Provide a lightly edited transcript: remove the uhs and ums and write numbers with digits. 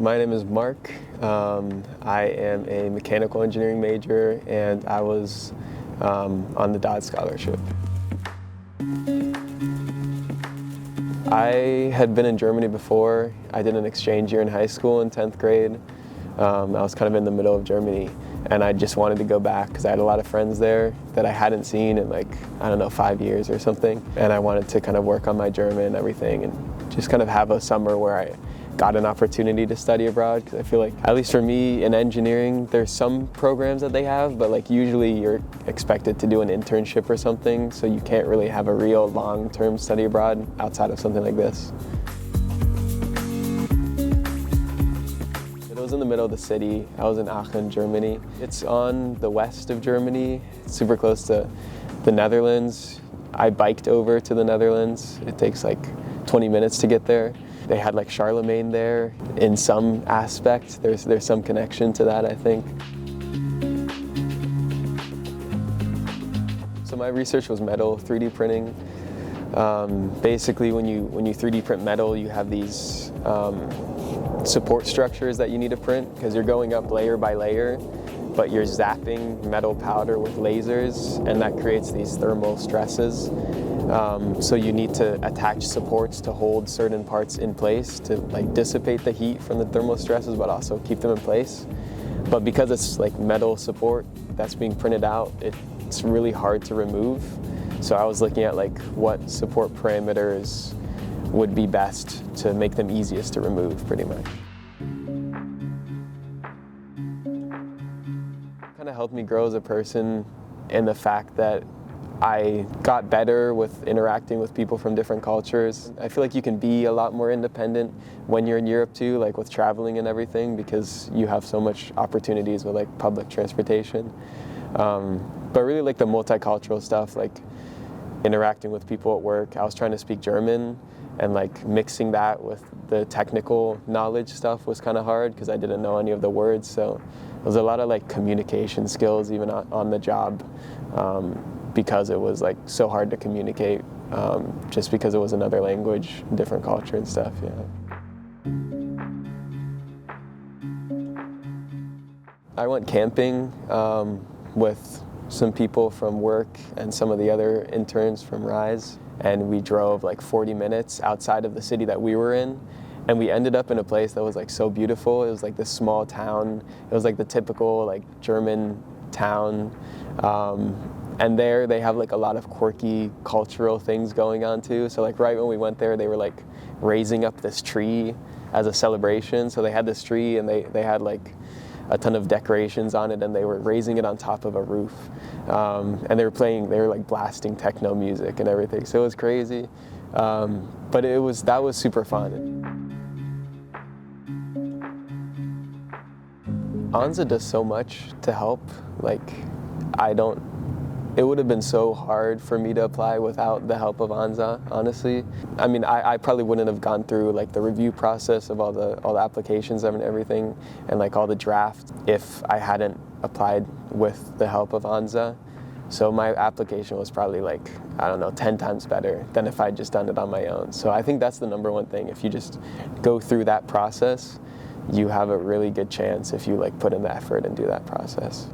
My name is Mark. I am a mechanical engineering major, and I was on the DAAD scholarship. I had been in Germany before. I did an exchange year in high school in 10th grade. I was kind of in the middle of Germany, and I just wanted to go back because I had a lot of friends there that I hadn't seen in 5 years or something. And I wanted to kind of work on my German and everything and just kind of have a summer where I got an opportunity to study abroad, because I feel like, at least for me in engineering, there's some programs that they have, but usually you're expected to do an internship or something, so you can't really have a real long-term study abroad outside of something like this. It was in the middle of the city. I was in Aachen, Germany. It's on the west of Germany. It's super close to the Netherlands. I biked over to the Netherlands. It takes 20 minutes to get there. They had Charlemagne there in some aspect. There's some connection to that, I think. So my research was metal 3D printing. Basically, when you 3D print metal, you have these support structures that you need to print, because you're going up layer by layer, but you're zapping metal powder with lasers, and that creates these thermal stresses. So you need to attach supports to hold certain parts in place to dissipate the heat from the thermal stresses, but also keep them in place. But because it's metal support that's being printed out, it's really hard to remove. So I was looking at what support parameters would be best to make them easiest to remove, pretty much. Kind of helped me grow as a person in the fact that I got better with interacting with people from different cultures. I feel like you can be a lot more independent when you're in Europe too, with traveling and everything, because you have so much opportunities with public transportation. But really the multicultural stuff, interacting with people at work. I was trying to speak German, and mixing that with the technical knowledge stuff was kind of hard because I didn't know any of the words. So there was a lot of communication skills even on the job. Because it was so hard to communicate, just because it was another language, different culture and stuff, yeah. I went camping with some people from work and some of the other interns from RISE, and we drove 40 minutes outside of the city that we were in, and we ended up in a place that was so beautiful. It was this small town. It was the typical German town. And there they have a lot of quirky cultural things going on too. So right when we went there, they were raising up this tree as a celebration. So they had this tree, and they had a ton of decorations on it, and they were raising it on top of a roof. And they were blasting techno music and everything. So it was crazy. But that was super fun. ANZA does so much to help. It would have been so hard for me to apply without the help of ANZA, honestly. I mean, I probably wouldn't have gone through the review process of all the applications and everything, and all the drafts, if I hadn't applied with the help of ANZA. So my application was probably 10 times better than if I'd just done it on my own. So I think that's the number one thing. If you just go through that process, you have a really good chance if you put in the effort and do that process.